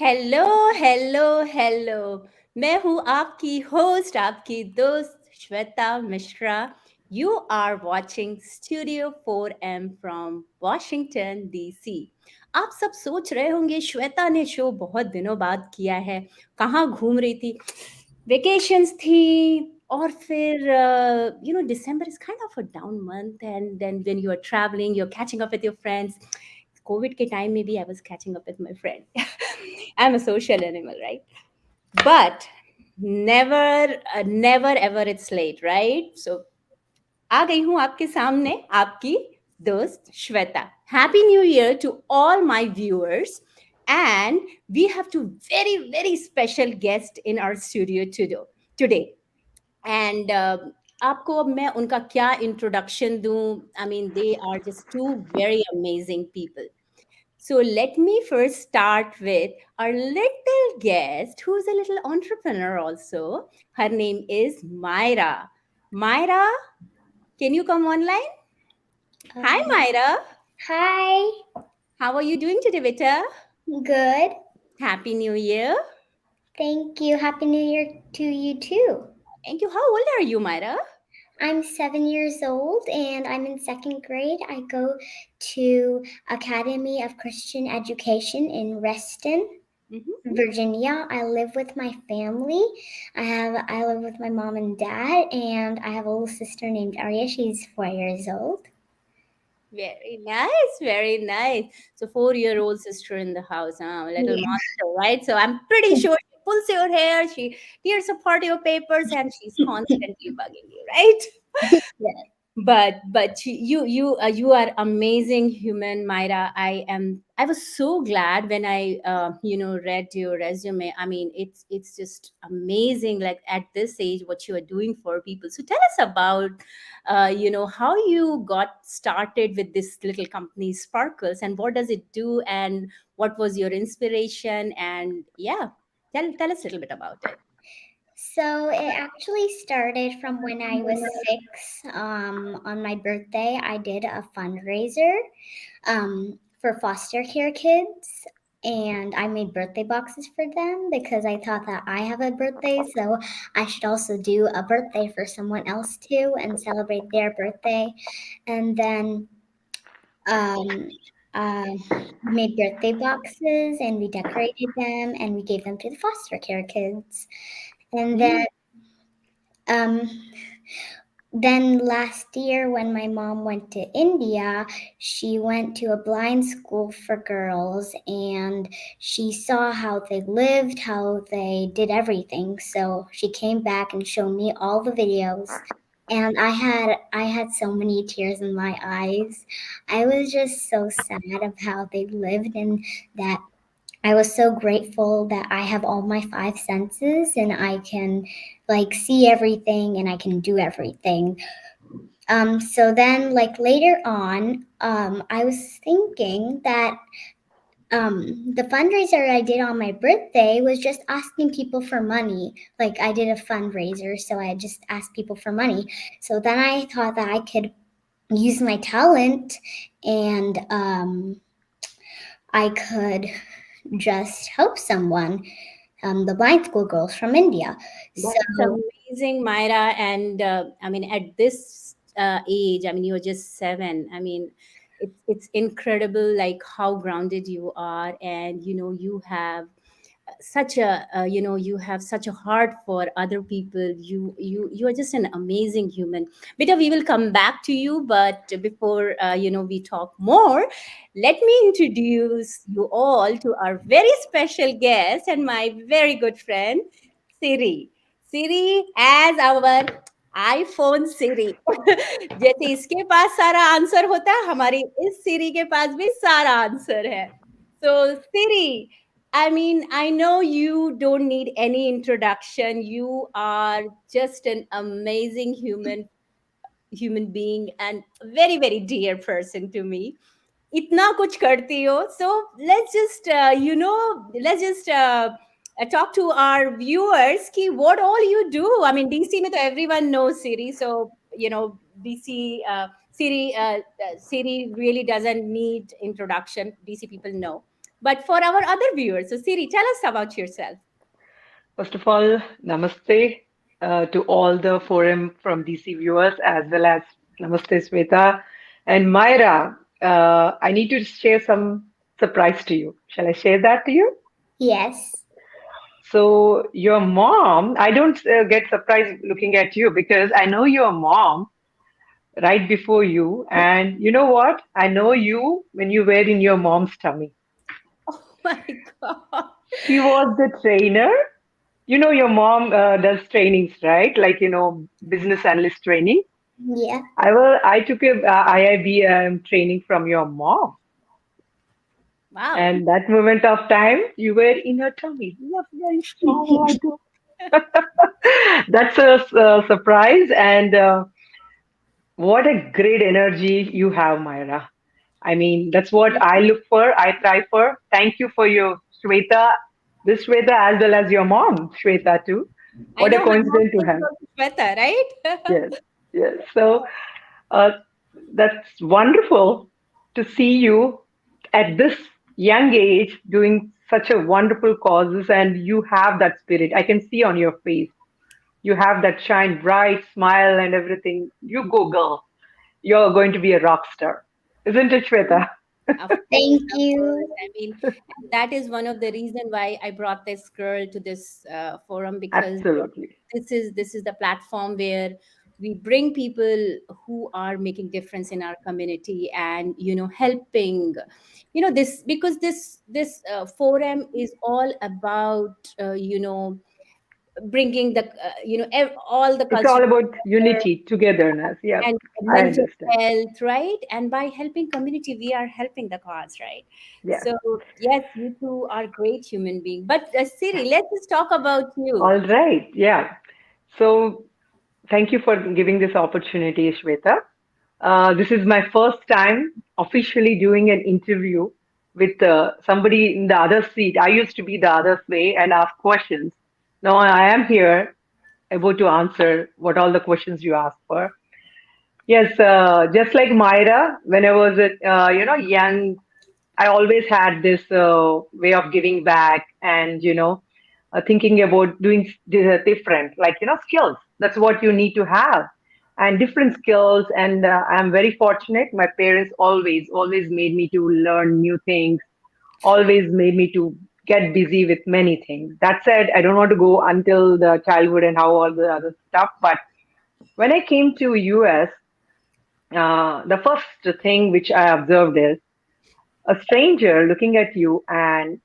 Hello hello hello. मैं हूँ आपकी होस्ट, आपकी दोस्त Shweta Mishra. You are watching studio 4M from Washington DC. आप सब सोच रहे होंगे श्वेता ने शो बहुत दिनों बाद किया है, कहाँ घूम रही थी? वेकेशंस थी। और फिर December is kind of a down month, and then when you are travelling, you are catching up with your friends. Covid के टाइम में भी I was catching up with my friend. I am a social animal, right? But never ever it's late, right? So आ गई हूँ आपके सामने, आपकी दोस्त Shweta. Happy new year to all my viewers, and we have to very very special guest in our studio today. And आपको अब मैं उनका क्या इंट्रोडक्शन दूं? I mean, they are just two very amazing people. So let me first start with our little guest who's a little entrepreneur also. Her name is Myra. Myra, can you come online? Hi, Um, Myra. Hi, How are you doing today, Beta? good. Happy New Year. Thank you. Happy New Year to you too. Thank you. How old are you, Myra? I'm 7 years old and I'm in second grade. I go to Academy of Christian Education in Reston, Mm-hmm. Virginia. I live with my family. I live with my mom and dad, and I have a little sister named Arya. She's 4 years old. Very nice, very nice. So 4-year-old sister in the house, huh? A little Yeah. monster, right? So I'm pretty sure she pulls your hair, she tears apart your papers, and she's constantly bugging you, right? Yeah. But you are amazing human, Myra. I was so glad when I read your resume. I mean, it's just amazing, like at this age what you are doing for people. So tell us about how you got started with this little company Sparkles, and what does it do, and what was your inspiration, and yeah, tell us a little bit about it. So it actually started from when I was 6. On my birthday, I did a fundraiser for foster care kids, and I made birthday boxes for them because I thought that I have a birthday, so I should also do a birthday for someone else too and celebrate their birthday. And then um, we made birthday boxes and we decorated them and we gave them to the foster care kids. And then um, then last year, when my mom went to India, she went to a blind school for girls and she saw how they lived, how they did everything. So she came back and showed me all the videos. And I had so many tears in my eyes. I was just so sad of how they lived and that I was so grateful that I have all my five senses and I can like see everything and I can do everything. So then, like later on, I was thinking that the fundraiser I did on my birthday was just asking people for money. Like I did a fundraiser, so I just asked people for money. So then I thought that I could use my talent and I could just help someone, the blind school girls from India. That's So amazing, Myra. And I mean, at this age, I mean, you're just 7. I mean, it's incredible, like how grounded you are, and you have such a you have such a heart for other people. You are just an amazing human. Beta, we will come back to you, but before we talk more, let me introduce you all to our very special guest and my very good friend, Siri. Siri as our iPhone Siri. जैसे इसके पास सारा answer होता है, हमारी इस Siri के पास भी सारा आंसर है. So Siri, I mean, I know you don't need any introduction. You are just an amazing human being and a very very dear person to me. इतना कुछ करती हो. So let's just talk to our viewers ki what all you do. I mean, DC में तो everyone knows Siri, so DC Siri really doesn't need introduction. DC people know. but for our other viewers. So, Siri, tell us about yourself. First of all, namaste to all the forum from DC viewers as well as namaste Shweta and Myra. I need to share some surprise to you. Shall I share that to you? Yes. So your mom, I don't get surprised looking at you because I know your mom right before you, and you know what? I know you when you were in your mom's tummy. Oh my God. She was the trainer. You know, your mom does trainings, right? Like, business analyst training. Yeah. I took a IIB training from your mom. Wow. And that moment of time, you were in her tummy. You were very small like that. That's a surprise. And what a great energy you have, Myra. I mean, that's what I look for, I try for. Thank you for your Shweta, this Shweta as well as your mom, Shweta too. I What a know her coincidence mom's to name is have. also Shweta, right? Yes, yes. So uh, that's wonderful to see you at this young age doing such a wonderful causes, and you have that spirit. I can see on your face. You have that shine, bright smile, and everything. You go, girl. You're going to be a rock star, isn't it, Shweta? Of course, Thank of course. you. I mean, and that is one of the reason why I brought this girl to this forum, because Absolutely. this is the platform where we bring people who are making difference in our community, and helping, this, because this forum is all about bringing the all the It's culture all about together, unity, togetherness. Yeah, and I mental understand. health, right? And by helping community, we are helping the cause, right? Yes. So yes, you two are great human being. But Siri, let's just talk about you. All right. Yeah. So thank you for giving this opportunity, Shweta. This is my first time officially doing an interview with somebody in the other seat. I used to be the other way and ask questions. Now I am here able to answer what all the questions you asked for. Yes, just like Myra, when I was young, I always had this way of giving back and thinking about doing different, like skills. That's what you need to have, and different skills. And I'm very fortunate. My parents always made me to learn new things. Always made me to get busy with many things. That said, I don't want to go until the childhood and how all the other stuff. But when I came to US, the first thing which I observed is a stranger looking at you and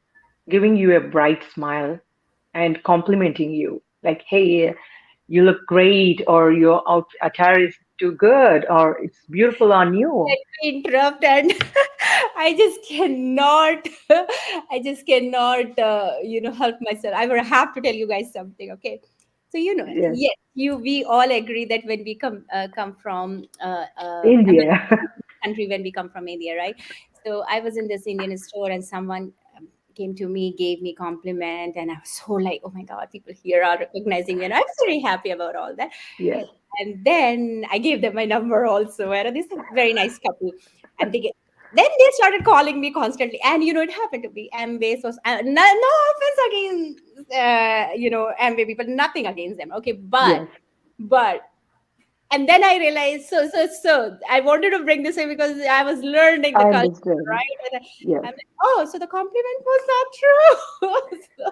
giving you a bright smile and complimenting you, like, hey, you look great, or your attire is too good, or it's beautiful on you. Let me interrupt, and I just cannot, I just cannot, help myself. I will have to tell you guys something, okay? So Yes, yes, we all agree that when we come from, I'm not India. country, when we come from India, right? So I was in this Indian store, and someone came to me, gave me compliment, and I was so like, oh my God, people here are recognizing me, and I was very happy about all that. Yes, And then I gave them my number also. And this is a very nice couple. And then they started calling me constantly. And it happened to be Amway. So no offense against Amway people, nothing against them. Okay, but yes, but and then I realized, so I wanted to bring this in because I was learning the I culture, understand. right? And Yes. I'm like, oh, so the compliment was not true. So,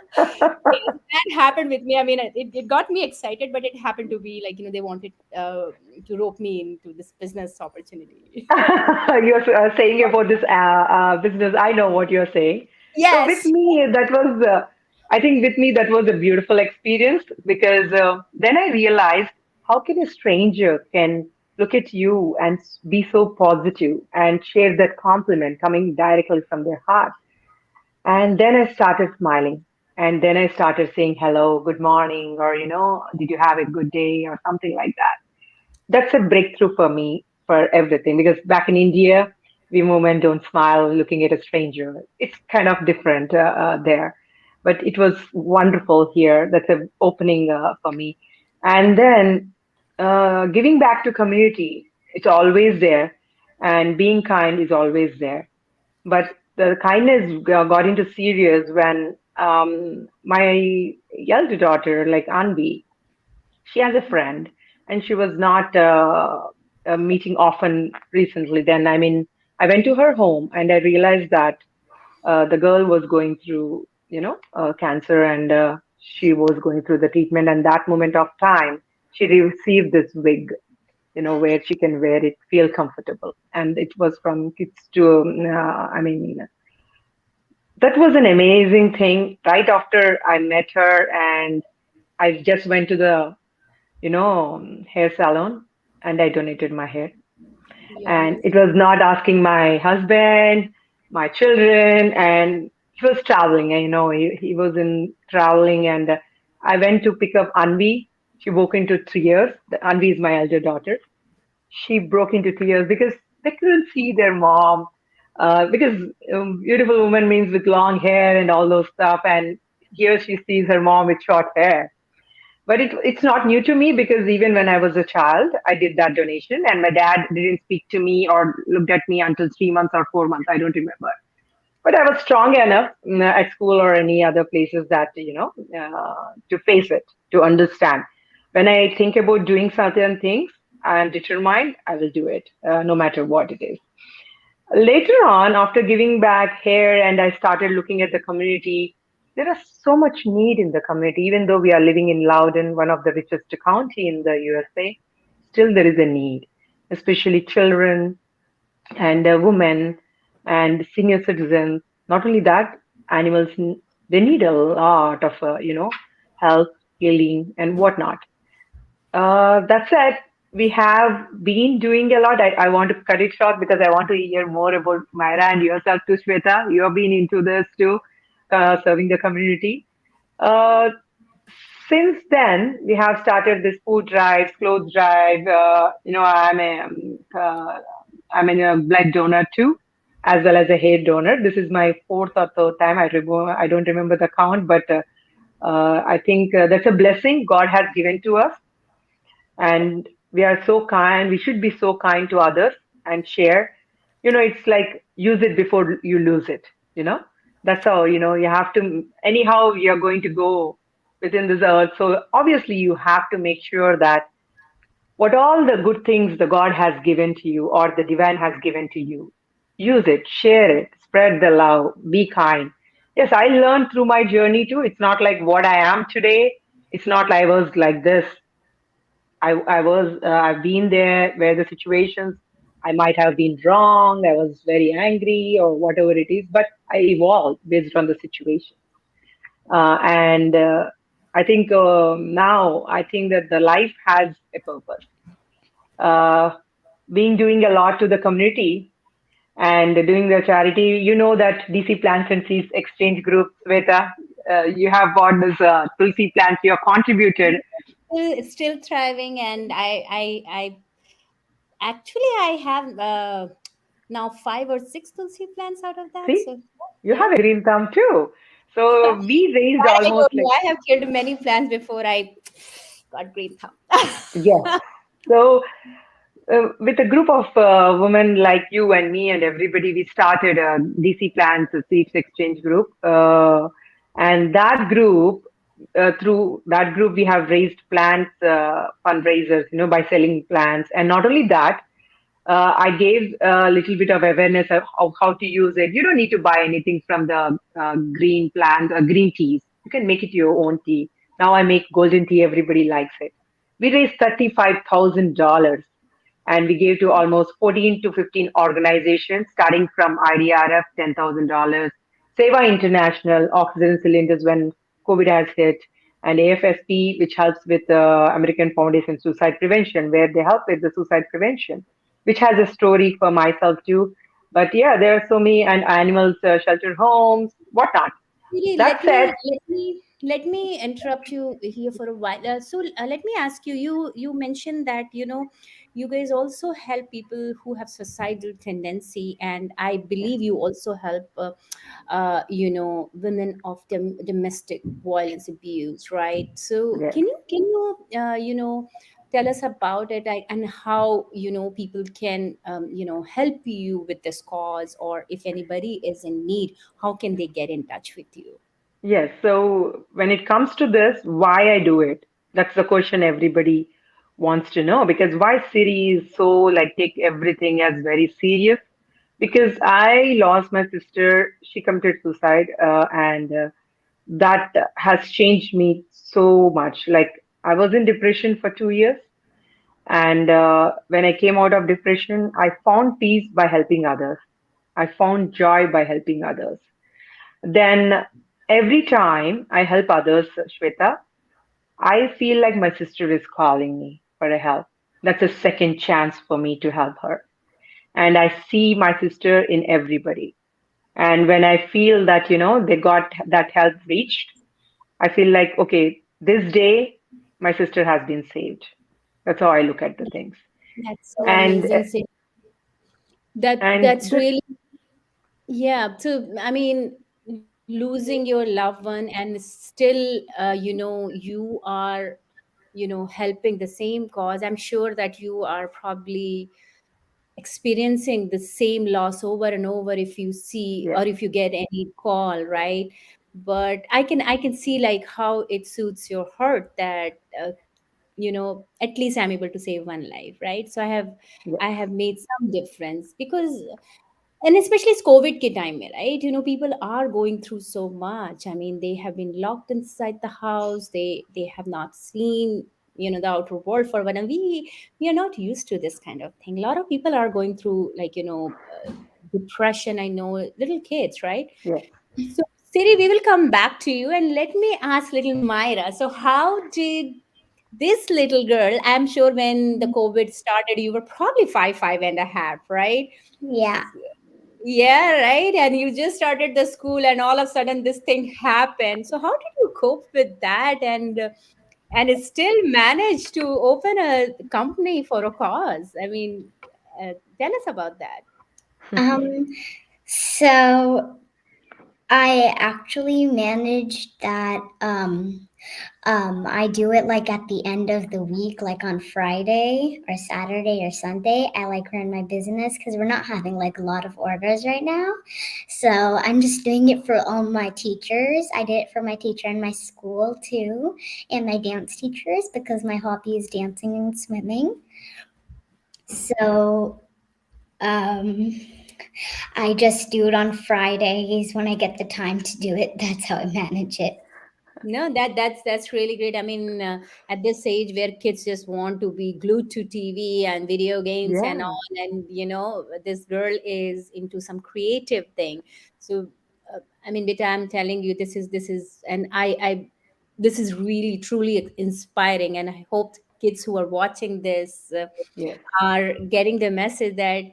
yes, that happened with me. I mean, it got me excited, but it happened to be like, they wanted to rope me into this business opportunity. You're saying about this business. I know what you're saying. So with Yes. me, that was, I think with me, that was a beautiful experience because then I realized how can a stranger can look at you and be so positive and share that compliment coming directly from their heart. And then I started smiling. And then I started saying hello, good morning, or, did you have a good day or something like that. That's a breakthrough for me for everything because back in India, we women don't smile looking at a stranger. It's kind of different there, but it was wonderful here. That's an opening for me. And then giving back to community, it's always there, and being kind is always there. But the kindness got into serious when my elder daughter, like Anvi, she has a friend, and she was not meeting often recently. Then, I mean, I went to her home and I realized that the girl was going through, cancer, and she was going through the treatment. And that moment of time, she received this wig, where she can wear it, feel comfortable. And it was from kids to, I mean, that was an amazing thing. Right after I met her, and I just went to the, hair salon, and I donated my hair. You're And it amazing. was not asking my husband, my children, and he was traveling. And, he was in traveling, and I went to pick up Anvi. She broke into tears. Anvi is my elder daughter. She broke into tears because they couldn't see their mom. Because beautiful woman means with long hair and all those stuff, and here she sees her mom with short hair. But it's not new to me because even when I was a child, I did that donation, and my dad didn't speak to me or looked at me until 3 months or 4 months. I don't remember. But I was strong enough at school or any other places that, to face it, to understand. When I think about doing certain things, I am determined, I will do it, no matter what it is. Later on, after giving back hair and I started looking at the community, there is so much need in the community. Even though we are living in Loudoun, one of the richest county in the USA, still there is a need, especially children and women and senior citizens. Not only that, animals, they need a lot of, help, healing, and whatnot. That said, we have been doing a lot. I want to cut it short because I want to hear more about Myra and yourself too, Shweta. You have been into this too, serving the community. Uh, since then, we have started this food drive, clothes drive. I'm a blood donor too, as well as a hair donor. This is my fourth or third time. I don't remember the count, but I think that's a blessing God has given to us, and we are so kind. We should be so kind to others and share. It's like use it before you lose it. you know that's how, you have to, anyhow you're going to go within this earth, so obviously you have to make sure that what all the good things the God has given to you or the divine has given to you, use it, share it, spread the love, be kind. Yes, I learned through my journey too. It's not like what I am today. It's not like I was like this. I've been there where the situations, I might have been wrong, I was very angry or whatever it is, but I evolved based on the situation. And I think now I think that the life has a purpose. Uh, being doing a lot to the community and doing the charity, that DC Plants and Seeds Exchange Group, Sveta, you have bought this Tulsi plants, you have contributed. Still thriving, and I actually I have now 5 or 6 tulsi plants out of that. See, So you have yeah. a green thumb too. So we raised Why I almost told you like, I have killed many plants before I got green thumb. yes. So with a group of women like you and me and everybody, we started a DC Plants a Seeds Exchange group. And that group, through that group, we have raised plants fundraisers, by selling plants. And not only that, I gave a little bit of awareness of how to use it. You don't need to buy anything from the green plants or green teas. You can make it your own tea. Now I make golden tea. Everybody likes it. We raised $35,000, and we gave to almost 14 to 15 organizations, starting from IDRF, $10,000, Seva International, oxygen cylinders when COVID has hit, and AFSP, which helps with the American Foundation Suicide Prevention, where they help with the suicide prevention, which has a story for myself too. But yeah, there are so many, and animals, shelter homes, whatnot. Really, That said, let me interrupt you here for a while. So let me ask you. You mentioned that you guys also help people who have suicidal tendency, and I yes, believe you also help women of domestic violence abuse, right? So yes. can you tell us about it, like, and how people can help you with this cause, or if anybody is in need, how can they get in touch with you? Yes. So when it comes to this, why I do it, that's the question everybody wants to know. Because why Siri is so like take everything as very serious? Because I lost my sister. She committed suicide, and that has changed me so much. Like I was in depression for 2 years, and when I came out of depression, I found peace by helping others. I found joy by helping others. Then every time I help others, Shweta, I feel like my sister is calling me for a help. That's a second chance for me to help her. And I see my sister in everybody. And when I feel that, they got that help reached, I feel like, okay, this day my sister has been saved. That's how I look at the things. That's so And amazing. That's this, really, yeah. So I mean, losing your loved one and still you are helping the same cause. I'm sure that you are probably experiencing the same loss over and over if you see yes, or if you get any call, right? But I can see like how it suits your heart that at least I'm able to save one life, right? So yes, I have made some difference, because, and especially it's COVID ke time mein, right? People are going through so much. I mean, they have been locked inside the house. They have not seen the outer world for one, and we are not used to this kind of thing. A lot of people are going through, like, depression. I know, little kids, right? yes. So, Siri, we will come back to you, and let me ask little Myra. So, how did this little girl? I'm sure when the COVID started, you were probably five and a half, right? Yeah. Yeah, right. And you just started the school, and all of a sudden this thing happened. So, how did you cope with that, and it still managed to open a company for a cause? I mean, tell us about that. Um, so I actually managed that. I do it like at the end of the week, like on Friday or Saturday or Sunday. I like run my business because we're not having like a lot of orders right now. So I'm just doing it for all my teachers. I did it for my teacher in my school too, and my dance teachers because my hobby is dancing and swimming. So um, I just do it on Fridays when I get the time to do it. That's how I manage it. No, that's really great. I mean, at this age where kids just want to be glued to TV and video games and Yeah, all, and this girl is into some creative thing. So, I mean, Beta, I'm telling you, and this is really truly inspiring, and I hope kids who are watching this yes, are getting the message that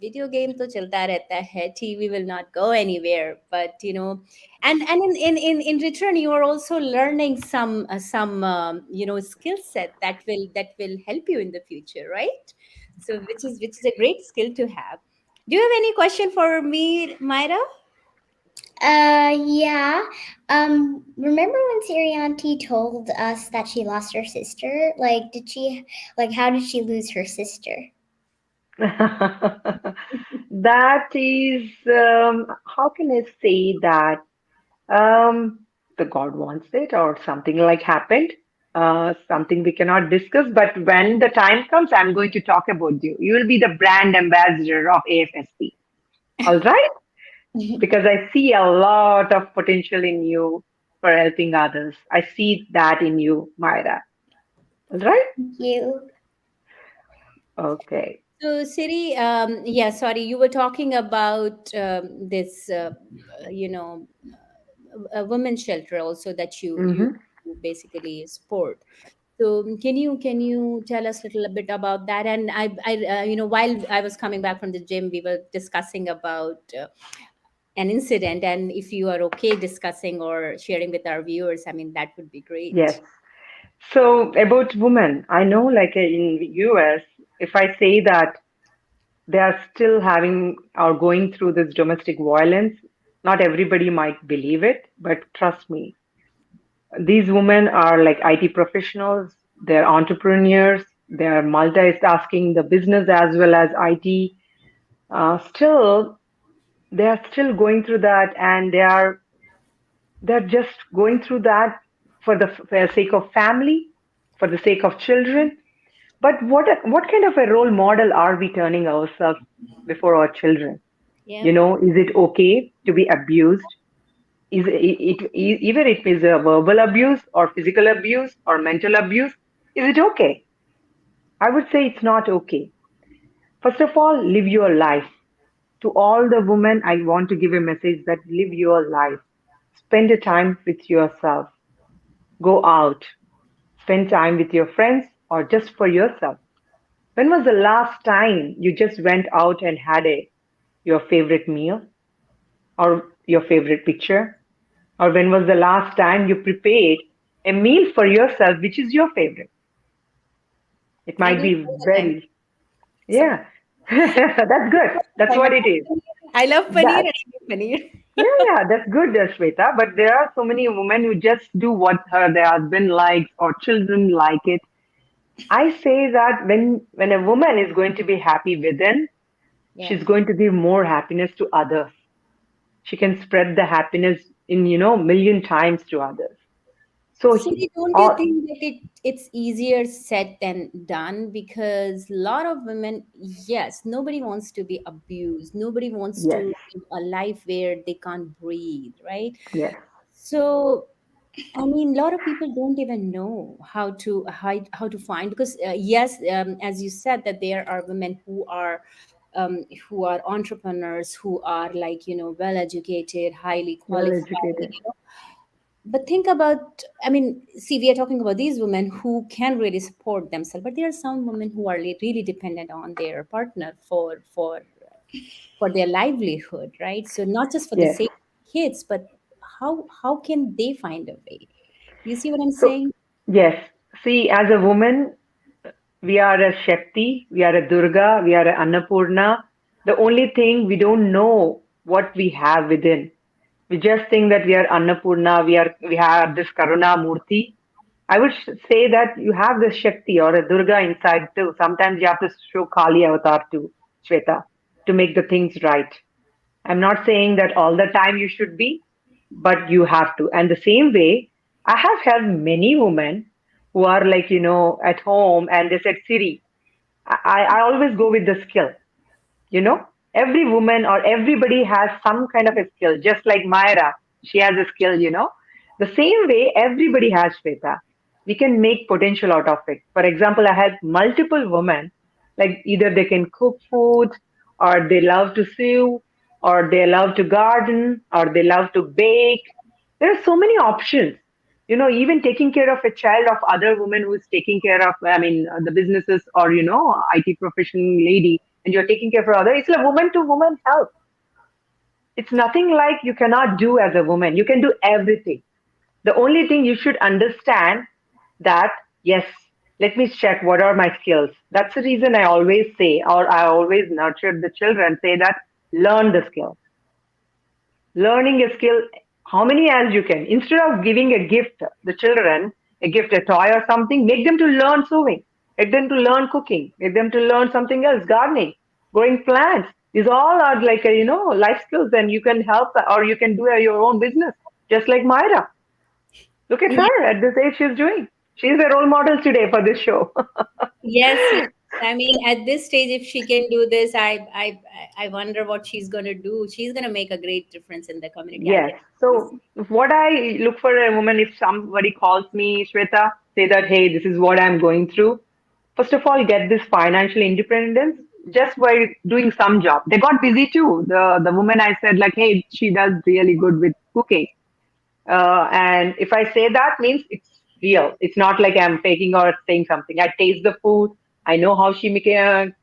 video game to chalta rehta hai, TV will not go anywhere. But and in return, you are also learning some skill set that will help you in the future, right? So which is a great skill to have. Do you have any question for me, Myra? Yeah. Remember when Sirianti told us that she lost her sister? How did she lose her sister? that is, how can I say that? Um, the God wants it, or something like happened. Something we cannot discuss, but when the time comes, I'm going to talk about you. You will be the brand ambassador of AFSP. All right? Because I see a lot of potential in you for helping others. I see that in you, Myra. All right? Thank you. Okay. So, Siri, yeah, sorry, you were talking about this, a women's shelter also that you Mm-hmm. basically support. So, can you tell us a little bit about that? And while I was coming back from the gym, we were discussing about an incident, and if you are okay discussing or sharing with our viewers, I mean, that would be Yes. great. So about women, I know like in US, if I say that they are still having or going through this domestic violence, not everybody might believe it, but trust me, these women are like IT professionals, they're entrepreneurs, They are multitasking the business as well as IT. Still, they are still going through that, and they're just going through that for the sake of family, for the sake of children. But what kind of a role model are we turning ourselves before our children? Yeah. You know, is it okay to be abused? Is either it is a verbal abuse or physical abuse or mental abuse? Is it okay? I would say it's not okay. First of all, live your life. To all the women, I want to give a message that live your life. Spend a time with yourself. Go out. Spend time with your friends or just for yourself. When was the last time you just went out and had your favorite meal or your favorite picture? Or when was the last time you prepared a meal for yourself which is your favorite? It I might do be all the time. very, So yeah. That's good. That's I what love it is. paneer. I love paneer That, and I love paneer. yeah, yeah, that's good, Shweta. But there are so many women who just do what their husband likes or children like it. I say that when a woman is going to be happy within, Yeah. she's going to give more happiness to others. She can spread the happiness in, million times to others. So, Siri, don't you all, think that it's easier said than done? Because a lot of women, yes, nobody wants to be abused. Nobody wants yes, to live a life where they can't breathe, right? yes, So, I mean, a lot of people don't even know how to find, because yes, as you said, that there are women who are entrepreneurs, who are, like, well educated, highly well qualified, educated. but think about, I mean, see, we are talking about these women who can really support themselves, but there are some women who are really dependent on their partner for their livelihood, right? So not just for the Yes. sake of kids, but how can they find a way? You see what I'm So, saying? yes. See, as a woman, we are a Shakti, we are a Durga, we are a Annapurna. The only thing we don't know what we have within. We just think that we are Annapurna, we have this Karuna Murti. I would say that you have this Shakti or a Durga inside too. Sometimes you have to show Kali avatar too, Shweta, to make the things right. I'm not saying that all the time you should be, but you have to. And the same way, I have helped many women who are like, at home and they said, Siri, I always go with the skill. You know, every woman or everybody has some kind of a skill, just like Myra, she has a skill, The same way everybody has, Shweta. We can make potential out of it. For example, I had multiple women, like either they can cook food, or they love to sew, or they love to garden, or they love to bake. There are so many options. Even taking care of a child of other women who is taking care of, I mean, the businesses or, IT professional lady, and you're taking care of other, it's a woman to woman help. It's nothing like you cannot do as a woman. You can do everything. The only thing you should understand that, yes, let me check what are my skills. That's the reason I always say, or I always nurture the children, say that learn the skill. Learning a skill, how many as you can. Instead of giving a gift, the children, a gift, a toy or something, make them to learn sewing, make them to learn cooking, make them to learn something else, gardening, growing plants. These all are like, life skills, and you can help or you can do your own business. Just like Myra. Look at Yeah. her at this age she's doing. She's a role model today for this show. Yes, yes. I mean, at this stage, if she can do this, I wonder what she's gonna do. She's gonna make a great difference in the community. I Yes. can really see. So what I look for a woman, if somebody calls me, Shweta, say that, hey, this is what I'm going through. First of all, get this financial independence just by doing some job. They got busy too. The woman I said like, hey, she does really good with cooking. And if I say that means it's real. It's not like I'm faking or saying something. I taste the food. I know how she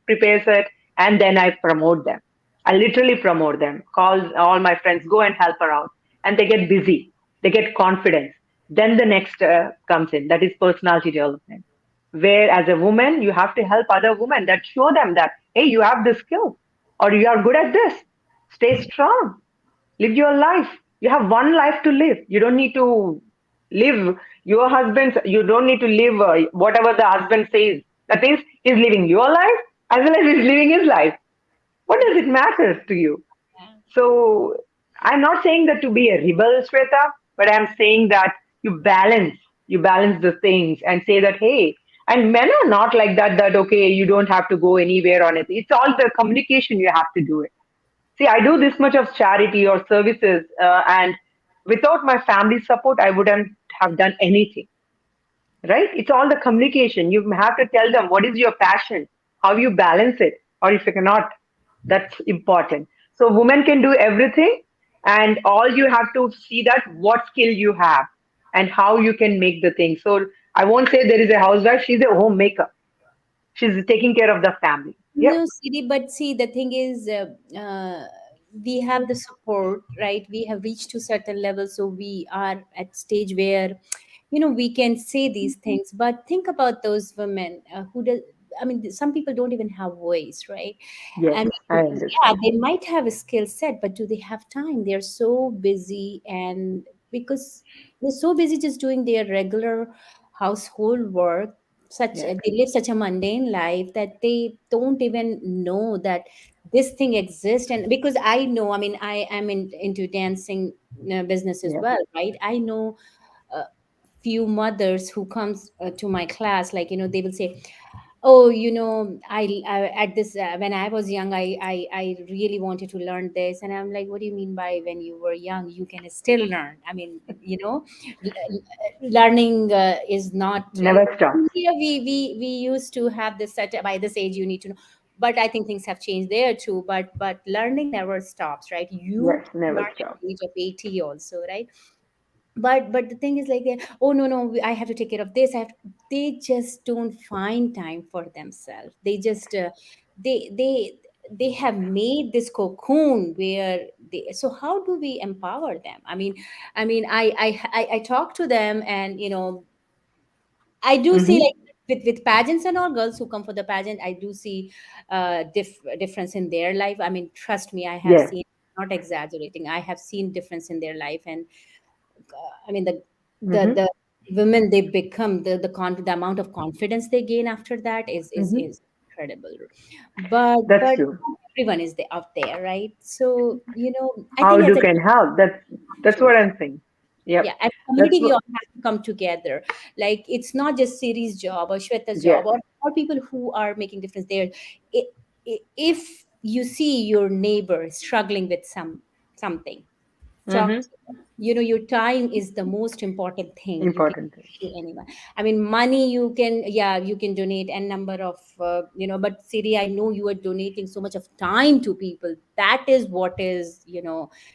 prepares it, and then I promote them. I literally promote them. Call all my friends, go and help her out, and they get busy. They get confidence. Then the next comes in. That is personality development. Where as a woman, you have to help other women. That show them that hey, you have the skill, or you are good at this. Stay strong. Live your life. You have one life to live. You don't need to live you don't need to live whatever the husband says. That means he's living your life as well as he's living his life. What does it matter to you? Yeah. So I'm not saying that to be a rebel, Shweta, but I'm saying that you balance the things and say that, hey, and men are not like that, that, okay, you don't have to go anywhere on it. It's all the communication you have to do it. See, I do this much of charity or services, and without my family support, I wouldn't have done anything, right? It's all the communication. You have to tell them what is your passion, how you balance it, or if you cannot, that's important. So women can do everything, and all you have to see that what skill you have and how you can make the thing. So I won't say there is a housewife, she's a homemaker. She's taking care of the family. Yep. No, Siri, but see, the thing is, we have the support, right? We have reached to certain level, so we are at stage where, we can say these things. But think about those women who does. I mean, some people don't even have voice, right? Yes, I I mean, yeah, understand. they might have a skill set, but do they have time? They're so busy, and because they're so busy just doing their regular household work, Yes, they live such a mundane life that they don't even know that this thing exists. And because I know, I mean, I am into dancing business as yes. well, right? I know a few mothers who comes to my class, like, they will say, oh, I at this when I was young, I really wanted to learn this. And I'm like, what do you mean by when you were young you can still learn? I mean, learning is not Never stops. here. We used to have this set by this age you need to know, but I think things have changed there too. But learning never stops, right? You Yes, can never learn at stops. the age of 80 also, right? But the thing is like, oh, no, no, I have to take care of this, they just don't find time for themselves. They just they have made this cocoon where they, so how do we empower them? I talk to them, and I do see, Mm-hmm. like, with pageants and all, girls who come for the pageant, I do see difference in their life. I mean, trust me, I have Yes. seen, not exaggerating, I have seen difference in their life. And I mean, Mm-hmm. the women they become, the amount of confidence they gain after that Mm-hmm. is incredible. But That's true. not everyone is out there, right? So I How think as do a can help? That's true. what I'm saying. Yeah, Yep. as a That's community, we what. all have to come together. Like, it's not just Siri's job or Shweta's job, Yes. or people who are making difference there. If you see your neighbor struggling with something, talk Mm-hmm. to them. Your time is the most important thing you can Important thing. give to anyone. I mean, money, you can, yeah, you can donate n number of but Siri, I know you are donating so much of time to people. That is what is,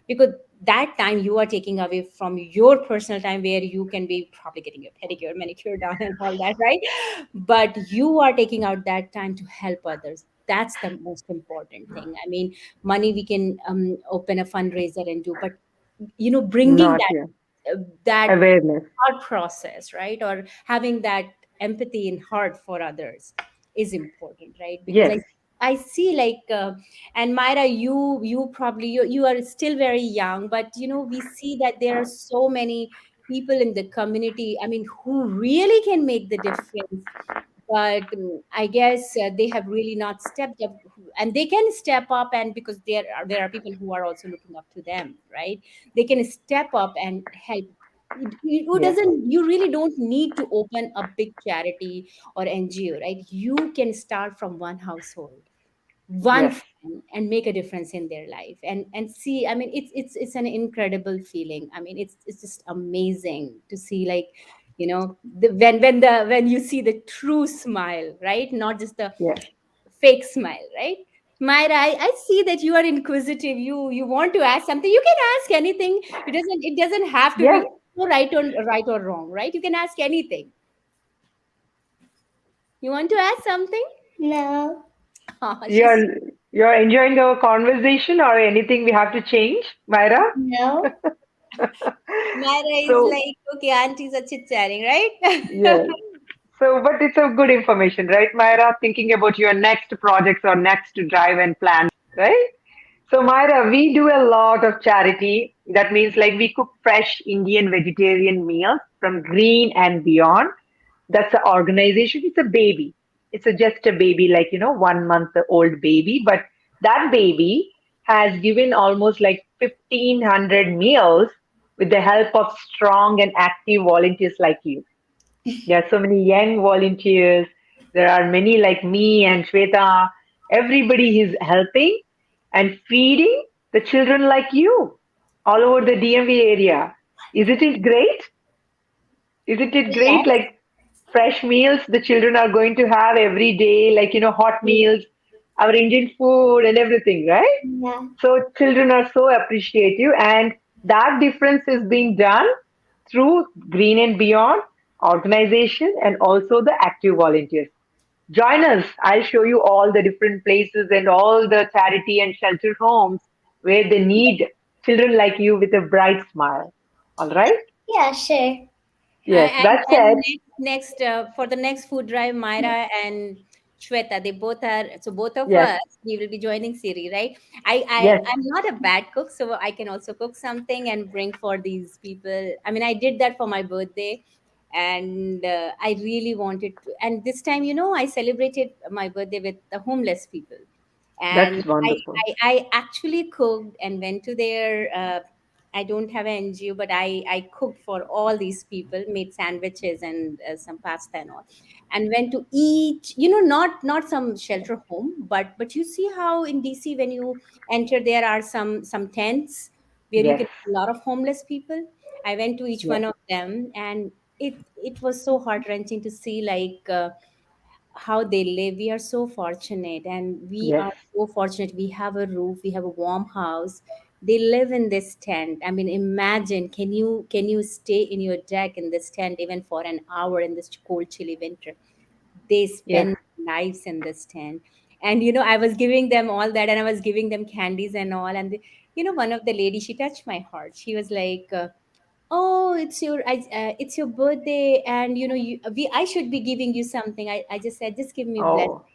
because that time you are taking away from your personal time, where you can be probably getting your pedicure, manicure done and all that, right? But you are taking out that time to help others. That's the most important thing. I mean, money we can open a fundraiser and do, but bringing Not that here. that Awareness. thought process, right? Or having that empathy in heart for others is important, right? Because Yes. I see, like, and Myra, you probably, you are still very young, but we see that there are so many people in the community, I mean, who really can make the difference. But I guess they have really not stepped up, and they can step up, and because there are people who are also looking up to them, right? They can step up and help. Who Yes. doesn't, you really don't need to open a big charity or NGO, right? You can start from one household, one Yes. friend, and make a difference in their life. And see, I mean, it's an incredible feeling. I mean, it's just amazing to see, like, when you see the true smile, right? Not just the Yes. fake smile, right? Myra, I see that you are inquisitive. You want to ask something. You can ask anything. It doesn't have to Yes. be right or wrong, right? You can ask anything. You want to ask something? No, Oh, she's You're you're enjoying our conversation or anything we have to change, Myra? no, Myra is So like, okay, aunties are chit chatting, right? yes. So, but it's a good information, right, Myra? Thinking about your next projects or next drive and plans, right? So, Myra, we do a lot of charity. That means like we cook fresh Indian vegetarian meals from Green and Beyond. That's an organization. It's a baby. It's just a baby, like, 1 month old baby, but that baby has given almost like 1,500 meals with the help of strong and active volunteers like you. There are so many young volunteers. There are many like me and Shweta. Everybody is helping and feeding the children like you all over the DMV area. Isn't it great? Isn't it great? Yes. Like fresh meals the children are going to have every day, like, hot meals, our Indian food and everything, right? Yeah. So children are so appreciative, and that difference is being done through Green and Beyond organization and also the active volunteers. Join us. I'll show you all the different places and all the charity and shelter homes where they need children like you with a bright smile. All right? Yeah, sure. Yes, And that said, for the next food drive, Myra and Shweta, they both are, so both of yes, us, we will be joining Siri, right? yes, I'm not a bad cook, so I can also cook something and bring for these people. I mean, I did that for my birthday, and I really wanted to. And this time, I celebrated my birthday with the homeless people, and that's wonderful. I actually cooked and went to their I don't have an NGO, but I cooked for all these people, made sandwiches and some pasta and all, and went to each, not some shelter home, but you see how in DC when you enter there are some tents where you Yes, can see a lot of homeless people. I went to each yes, one of them, and it was so heart wrenching to see like. How they live. We are so fortunate, and we yes, are so fortunate. We have a roof, we have a warm house. They live in this tent. I mean, imagine, can you stay in your deck in this tent even for an hour in this cold chilly winter? They yes. spend lives in this tent. And I was giving them all that, and I was giving them candies and all, and one of the lady, she touched my heart. She was like, oh, it's your birthday, and I should be giving you something. I just said, just give me blessing. Oh,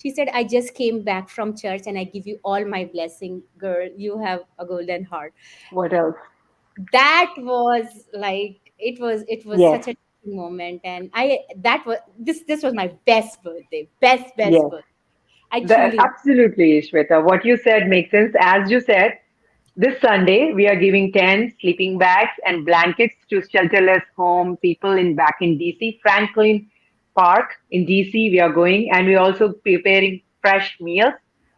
She said, I just came back from church and I give you all my blessing, girl. You have a golden heart. what else? That was like, it was Yes, such a moment. And this was my best birthday, best yes. birthday. I truly. Absolutely, Shweta. What you said makes sense. As you said, this Sunday we are giving tents, sleeping bags, and blankets to shelterless home people in back in DC, Franklin Park in DC. We are going, and we're also preparing fresh meals,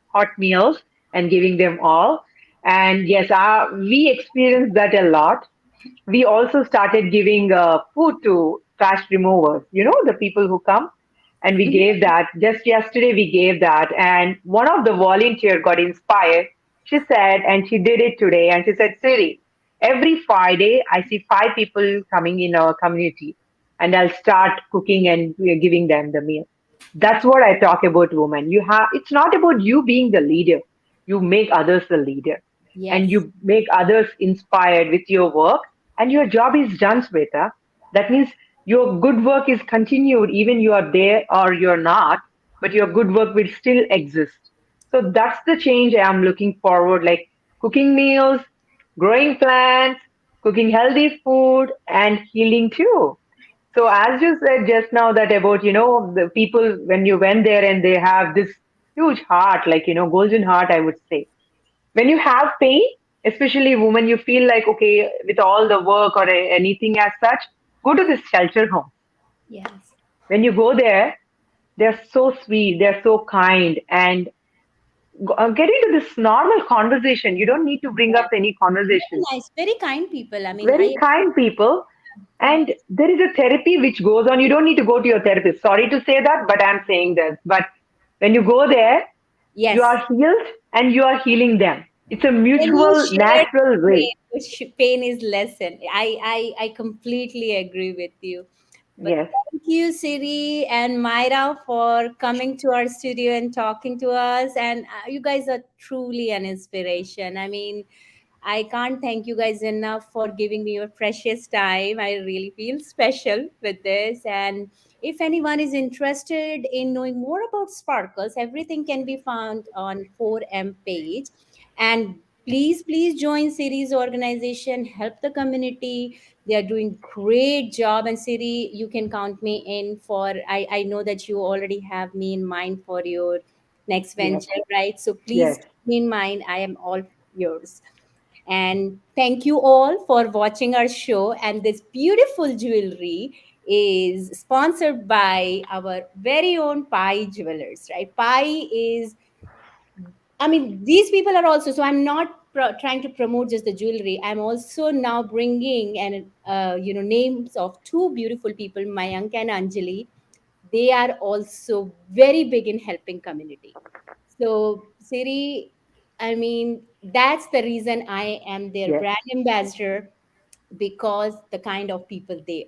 hot meals, and giving them all. And yes, we experienced that a lot. We also started giving food to trash removers, the people who come. And we Mhm. gave that. Just yesterday, we gave that. And one of the volunteer got inspired. She said, and she did it today. And she said, Siri, every Friday, I see 5 people coming in our community. And I'll start cooking and we are giving them the meal. That's what I talk about, woman. It's not about you being the leader. You make others the leader, and Yes. you make others inspired with your work, and your job is done, Sweta. That means your good work is continued even you are there or you're not, but your good work will still exist. So that's the change I am looking forward, like cooking meals, growing plants, cooking healthy food, and healing too. So as you said just now that about, the people when you went there and they have this huge heart, like, golden heart, I would say. When you have pain, especially women, you feel like, okay, with all the work or anything as such, go to this shelter home. Yes. When you go there, they're so sweet, they're so kind, and get into this normal conversation. You don't need to bring up Yes. any Very conversation. nice, very kind people. I mean, Very I. kind people. And Yes. there is a therapy which goes on. You don't need to go to your therapist. Sorry to say that, but I'm saying this. But when you go there, you Yes. are healed and you are healing them. It's a When you mutual, share natural way. pain, pain is lessened. I completely agree with you. But Yes. thank you, Siri and Myra, for coming to our studio and talking to us. And you guys are truly an inspiration. I mean, I can't thank you guys enough for giving me your precious time. I really feel special with this. And if anyone is interested in knowing more about Sparkles, everything can be found on 4M page. And please join Siri's organization, help the community. They are doing great job. And Siri, you can count me in for, I know that you already have me in mind for your next Yes, venture, right? So please yes, keep me in mind. I am all yours. And thank you all for watching our show. And this beautiful jewelry is sponsored by our very own Pi Jewelers, right? Pi is, I mean, these people are also, so I'm not trying to promote just the jewelry. I'm also now bringing and, names of two beautiful people, Mayank and Anjali. They are also very big in helping community. So, Siri, I mean, that's the reason I am their yes, brand ambassador, because the kind of people they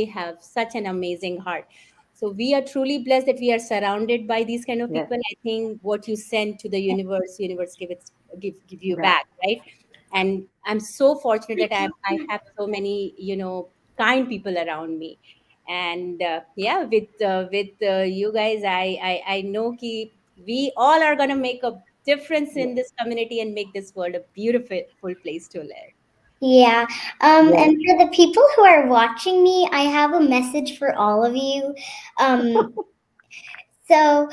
have such an amazing heart. So we are truly blessed that we are surrounded by these kind of yes. people. I think what you send to the universe give you Yeah, back, right? And I'm so fortunate that I have so many, kind people around me. And yeah, with you guys, I know ki we all are going to make a difference in yes, this community and make this world a beautiful place to live. Yeah. yes. And for the people who are watching me, I have a message for all of you. Um, so,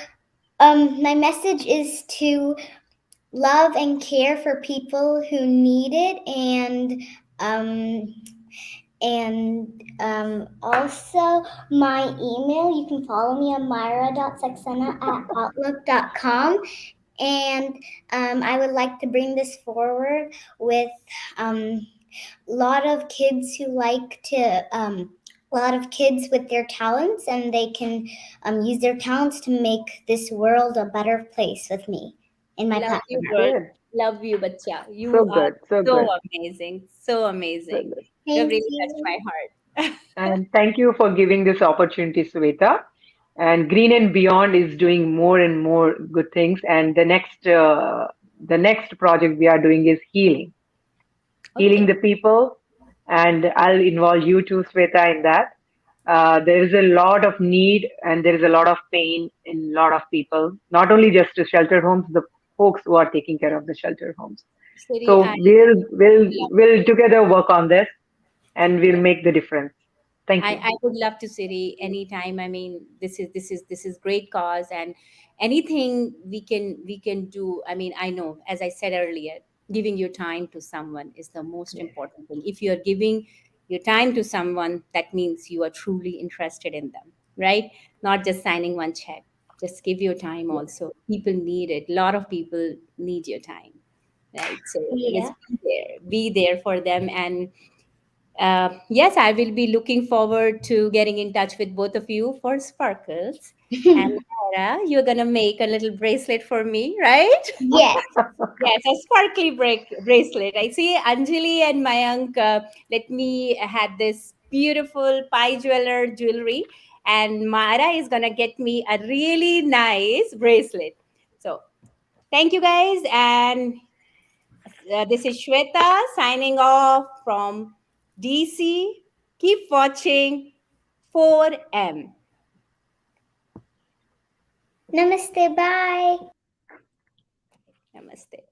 my message is to love and care for people who need it, um, and also my email. You can follow me on myra.saxena@outlook.com. And I would like to bring this forward with um, lot of kids who like to a lot of kids with their talents, and they can use their talents to make this world a better place with me in my Love you, platform. girl. Good. Love you, Bacha. So You are good. So so good. amazing. So So amazing. good. You have Thank really touched you. my heart. And thank you for giving this opportunity, Sweta. And Green and Beyond is doing more and more good things. And the next project we are doing is healing Okay. the people. And I'll involve you too, Sweta, in that. There is a lot of need and there is a lot of pain in a lot of people, not only just the shelter homes, the folks who are taking care of the shelter homes. Siri, So we'll together work on this and we'll yeah. make the difference. Thank you. I would love to, Siri, anytime. I mean, this is great cause, and anything we can do. I mean, I know, as I said earlier, giving your time to someone is the most Yes, important thing. If you are giving your time to someone, that means you are truly interested in them, right? Not just signing one check. Just give your time yes, also. People need it. A lot of people need your time, right? So Yeah. just be there for them. And yes, I will be looking forward to getting in touch with both of you for sparkles. And Myra, you're gonna make a little bracelet for me, right? Yes. Yes, a sparkly bracelet. I see Anjali and Mayank. Let me had this beautiful pie jeweler jewelry, and Myra is gonna get me a really nice bracelet. So thank you guys, and this is Shweta signing off from DC. Keep watching 4M. Namaste. Bye. Namaste.